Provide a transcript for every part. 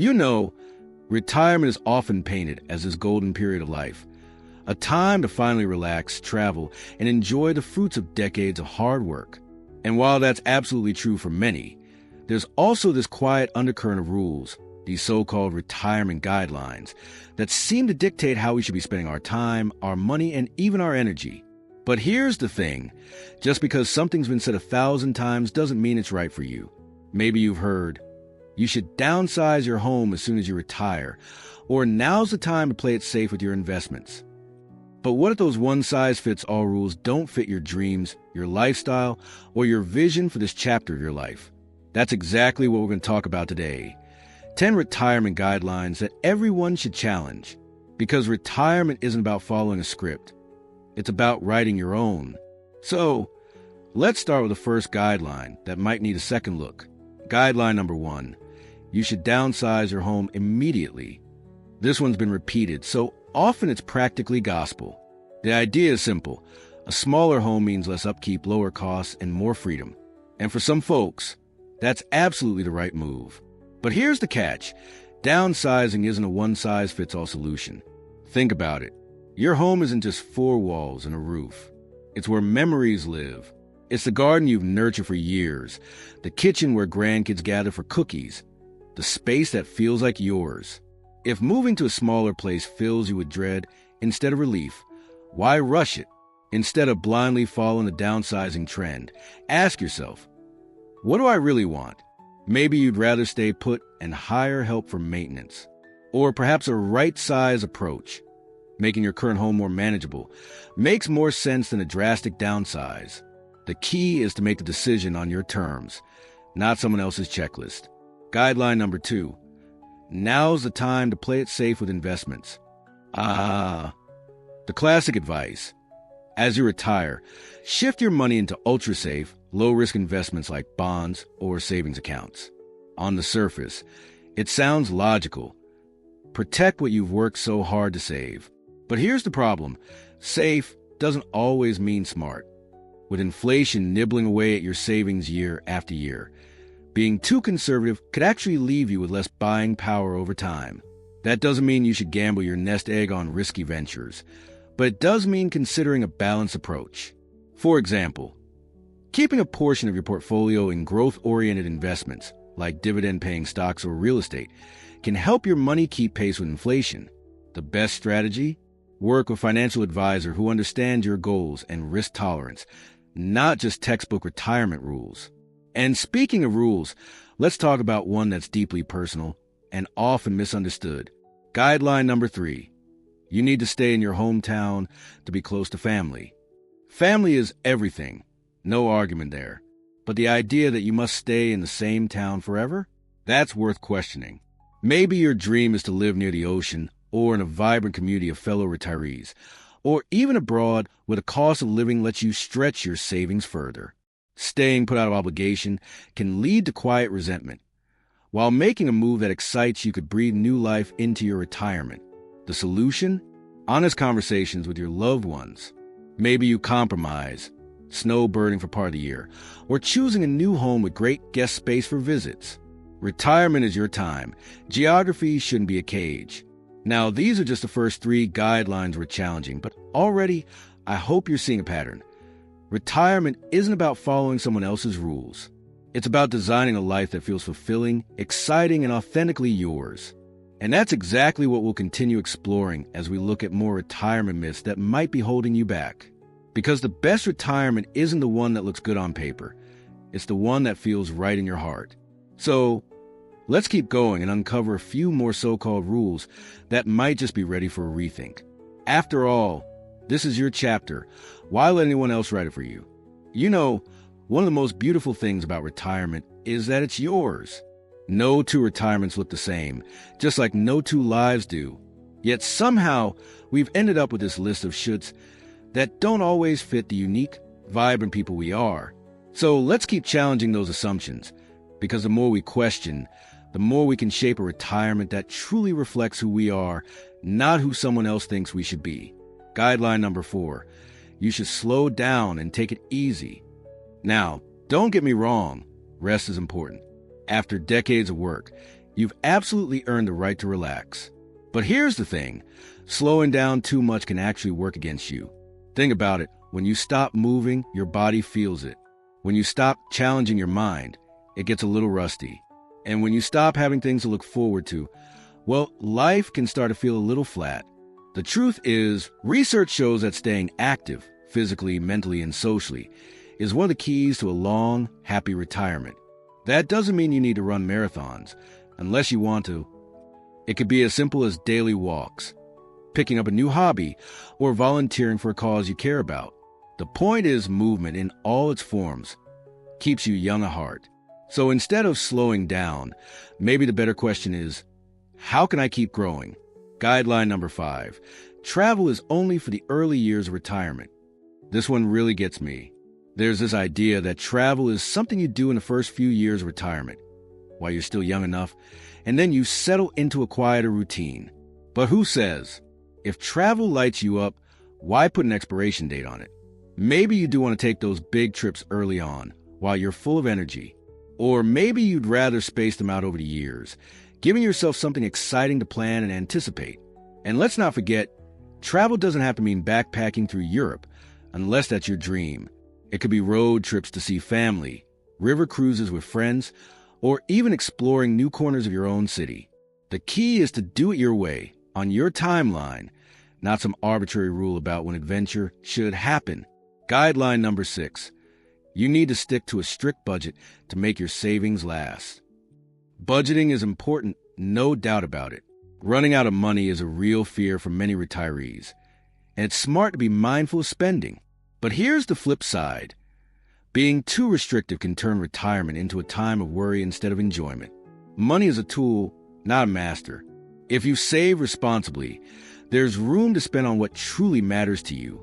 You know, retirement is often painted as this golden period of life, a time to finally relax, travel, and enjoy the fruits of decades of hard work. And while that's absolutely true for many, there's also this quiet undercurrent of rules, these so-called retirement guidelines, that seem to dictate how we should be spending our time, our money, and even our energy. But here's the thing. Just because something's been said 1,000 times doesn't mean it's right for you. Maybe you've heard, you should downsize your home as soon as you retire, or now's the time to play it safe with your investments. But what if those one-size-fits-all rules don't fit your dreams, your lifestyle, or your vision for this chapter of your life? That's exactly what we're going to talk about today. 10 retirement guidelines that everyone should challenge. Because retirement isn't about following a script. It's about writing your own. So, let's start with the first guideline that might need a second look. Guideline number 1. You should downsize your home immediately. This one's been repeated, so often it's practically gospel. The idea is simple. A smaller home means less upkeep, lower costs, and more freedom. And for some folks, that's absolutely the right move. But here's the catch. Downsizing isn't a one-size-fits-all solution. Think about it. Your home isn't just 4 walls and a roof. It's where memories live. It's the garden you've nurtured for years, the kitchen where grandkids gather for cookies, the space that feels like yours. If moving to a smaller place fills you with dread instead of relief, why rush it? Instead of blindly following the downsizing trend, ask yourself, what do I really want? Maybe you'd rather stay put and hire help for maintenance. Or perhaps a right-size approach, making your current home more manageable, makes more sense than a drastic downsize. The key is to make the decision on your terms, not someone else's checklist. Guideline number 2. Now's the time to play it safe with investments. The classic advice. As you retire, shift your money into ultra-safe, low-risk investments like bonds or savings accounts. On the surface, it sounds logical. Protect what you've worked so hard to save. But here's the problem. Safe doesn't always mean smart. With inflation nibbling away at your savings year after year, being too conservative could actually leave you with less buying power over time. That doesn't mean you should gamble your nest egg on risky ventures, but it does mean considering a balanced approach. For example, keeping a portion of your portfolio in growth-oriented investments, like dividend-paying stocks or real estate, can help your money keep pace with inflation. The best strategy? Work with a financial advisor who understands your goals and risk tolerance, not just textbook retirement rules. And speaking of rules, let's talk about one that's deeply personal and often misunderstood. Guideline number 3. You need to stay in your hometown to be close to family. Family is everything. No argument there. But the idea that you must stay in the same town forever? That's worth questioning. Maybe your dream is to live near the ocean or in a vibrant community of fellow retirees, or even abroad where the cost of living lets you stretch your savings further. Staying put out of obligation can lead to quiet resentment, while making a move that excites you could breathe new life into your retirement. The solution? Honest conversations with your loved ones. Maybe you compromise, snowbirding for part of the year, or choosing a new home with great guest space for visits. Retirement is your time. Geography shouldn't be a cage. Now, these are just the first 3 guidelines we're challenging, but already I hope you're seeing a pattern. Retirement isn't about following someone else's rules. It's about designing a life that feels fulfilling, exciting, and authentically yours. And that's exactly what we'll continue exploring as we look at more retirement myths that might be holding you back. Because the best retirement isn't the one that looks good on paper. It's the one that feels right in your heart. So, let's keep going and uncover a few more so-called rules that might just be ready for a rethink. After all, this is your chapter. Why let anyone else write it for you? You know, one of the most beautiful things about retirement is that it's yours. No 2 retirements look the same, just like no 2 lives do. Yet somehow, we've ended up with this list of shoulds that don't always fit the unique, vibrant people we are. So let's keep challenging those assumptions, because the more we question, the more we can shape a retirement that truly reflects who we are, not who someone else thinks we should be. Guideline number 4. You should slow down and take it easy. Now, don't get me wrong, rest is important. After decades of work, You've absolutely earned the right to relax. But here's the thing, slowing down too much can actually work against you. Think about it. When you stop moving, your body feels it. When you stop challenging your mind, it gets a little rusty. And when you stop having things to look forward to, well, life can start to feel a little flat. The truth is, research shows that staying active, physically, mentally, and socially, is one of the keys to a long, happy retirement. That doesn't mean you need to run marathons, unless you want to. It could be as simple as daily walks, picking up a new hobby, or volunteering for a cause you care about. The point is, movement in all its forms keeps you young at heart. So instead of slowing down, maybe the better question is, how can I keep growing? Guideline number 5, travel is only for the early years of retirement. This one really gets me. There's this idea that travel is something you do in the first few years of retirement, while you're still young enough, and then you settle into a quieter routine. But who says, if travel lights you up, why put an expiration date on it? Maybe you do want to take those big trips early on, while you're full of energy. Or maybe you'd rather space them out over the years, giving yourself something exciting to plan and anticipate. And let's not forget, travel doesn't have to mean backpacking through Europe, unless that's your dream. It could be road trips to see family, river cruises with friends, or even exploring new corners of your own city. The key is to do it your way, on your timeline, not some arbitrary rule about when adventure should happen. Guideline number 6. You need to stick to a strict budget to make your savings last. Budgeting is important, no doubt about it. Running out of money is a real fear for many retirees, and it's smart to be mindful of spending. But here's the flip side. Being too restrictive can turn retirement into a time of worry instead of enjoyment. Money is a tool, not a master. If you save responsibly, there's room to spend on what truly matters to you,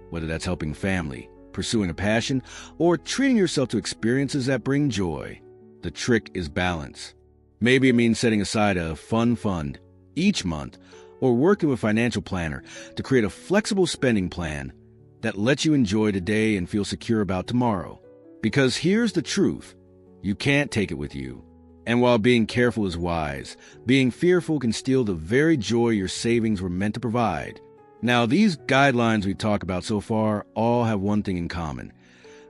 whether that's helping family, pursuing a passion, or treating yourself to experiences that bring joy. The trick is balance. Maybe it means setting aside a fun fund each month, or working with a financial planner to create a flexible spending plan that lets you enjoy today and feel secure about tomorrow. Because here's the truth, you can't take it with you. And while being careful is wise, being fearful can steal the very joy your savings were meant to provide. Now, these guidelines we talk about so far all have one thing in common.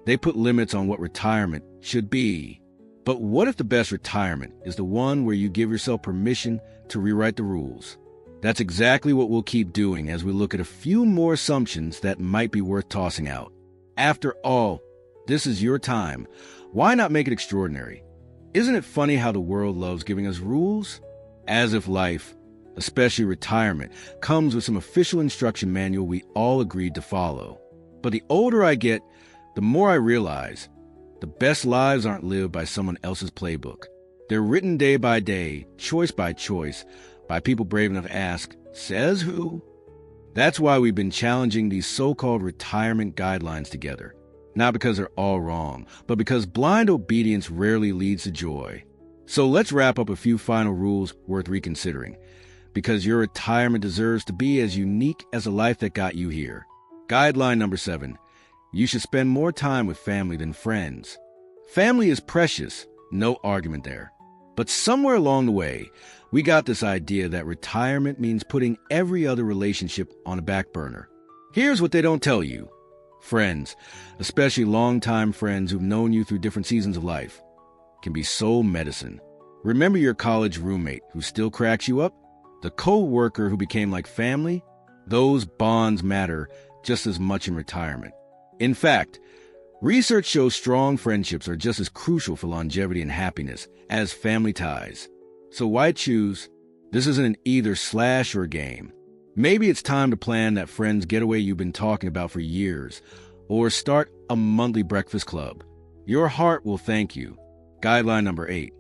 They put limits on what retirement should be. But what if the best retirement is the one where you give yourself permission to rewrite the rules? That's exactly what we'll keep doing as we look at a few more assumptions that might be worth tossing out. After all, this is your time. Why not make it extraordinary? Isn't it funny how the world loves giving us rules? As if life, especially retirement, comes with some official instruction manual we all agreed to follow. But the older I get, the more I realize the best lives aren't lived by someone else's playbook. They're written day by day, choice by choice, by people brave enough to ask, says who? That's why we've been challenging these so-called retirement guidelines together. Not because they're all wrong, but because blind obedience rarely leads to joy. So let's wrap up a few final rules worth reconsidering, because your retirement deserves to be as unique as the life that got you here. Guideline number 7. You should spend more time with family than friends. Family is precious, no argument there. But somewhere along the way, we got this idea that retirement means putting every other relationship on a back burner. Here's what they don't tell you. Friends, especially longtime friends who've known you through different seasons of life, can be soul medicine. Remember your college roommate who still cracks you up? The co-worker who became like family? Those bonds matter just as much in retirement. In fact, research shows strong friendships are just as crucial for longevity and happiness as family ties. So why choose? This isn't an either/or game. Maybe it's time to plan that friends getaway you've been talking about for years, or start a monthly breakfast club. Your heart will thank you. Guideline number 8.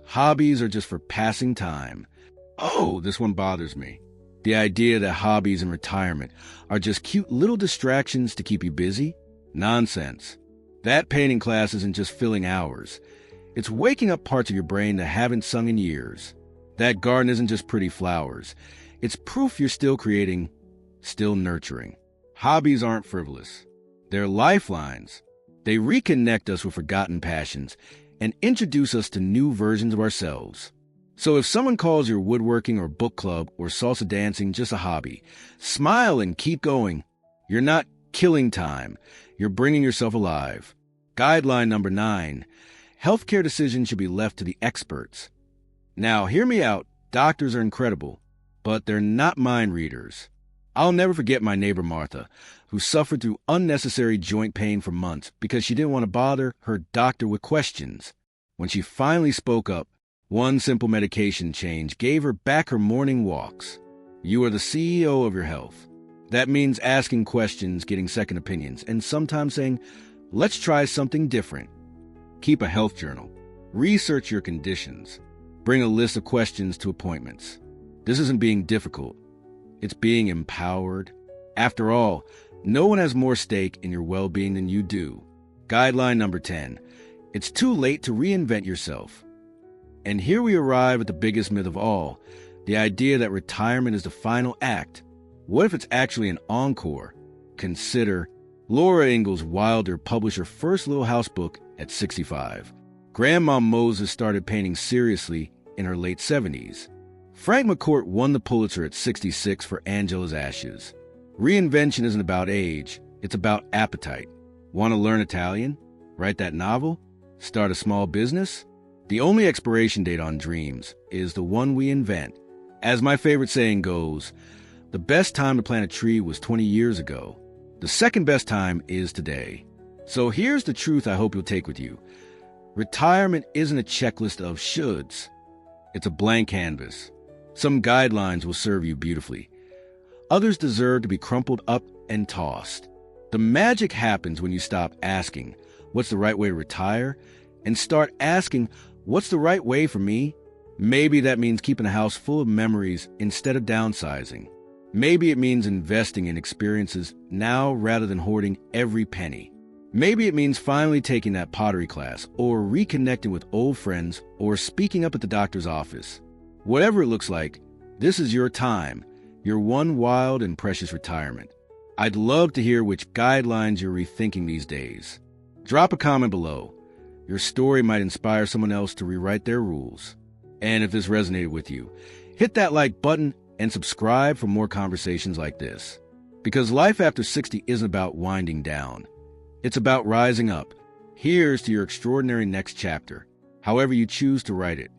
Hobbies are just for passing time. Oh, this one bothers me. The idea that hobbies in retirement are just cute little distractions to keep you busy? Nonsense. That painting class isn't just filling hours. It's waking up parts of your brain that haven't sung in years. That garden isn't just pretty flowers. It's proof you're still creating, still nurturing. Hobbies aren't frivolous. They're lifelines. They reconnect us with forgotten passions and introduce us to new versions of ourselves. So if someone calls your woodworking or book club or salsa dancing just a hobby, smile and keep going. You're not killing time. You're bringing yourself alive. Guideline number 9. Healthcare decisions should be left to the experts. Now, hear me out. Doctors are incredible, but they're not mind readers. I'll never forget my neighbor Martha, who suffered through unnecessary joint pain for months because she didn't want to bother her doctor with questions. When she finally spoke up, one simple medication change gave her back her morning walks. You are the CEO of your health. That means asking questions, getting second opinions, and sometimes saying, let's try something different. Keep a health journal. Research your conditions. Bring a list of questions to appointments. This isn't being difficult. It's being empowered. After all, no one has more stake in your well-being than you do. Guideline number 10. It's too late to reinvent yourself. And here we arrive at the biggest myth of all, the idea that retirement is the final act. What if it's actually an encore? Consider Laura Ingalls Wilder published her first Little House book at 65. Grandma Moses started painting seriously in her late 70s. Frank McCourt won the Pulitzer at 66 for Angela's Ashes. Reinvention isn't about age, it's about appetite. Want to learn Italian? Write that novel? Start a small business? The only expiration date on dreams is the one we invent. As my favorite saying goes, the best time to plant a tree was 20 years ago. The second best time is today. So here's the truth I hope you'll take with you. Retirement isn't a checklist of shoulds. It's a blank canvas. Some guidelines will serve you beautifully. Others deserve to be crumpled up and tossed. The magic happens when you stop asking, what's the right way to retire? And start asking, what's the right way for me? Maybe that means keeping a house full of memories instead of downsizing. Maybe it means investing in experiences now rather than hoarding every penny. Maybe it means finally taking that pottery class or reconnecting with old friends or speaking up at the doctor's office. Whatever it looks like, this is your time, your one wild and precious retirement. I'd love to hear which guidelines you're rethinking these days. Drop a comment below. Your story might inspire someone else to rewrite their rules. And if this resonated with you, hit that like button and subscribe for more conversations like this. Because life after 60 isn't about winding down. It's about rising up. Here's to your extraordinary next chapter, however you choose to write it.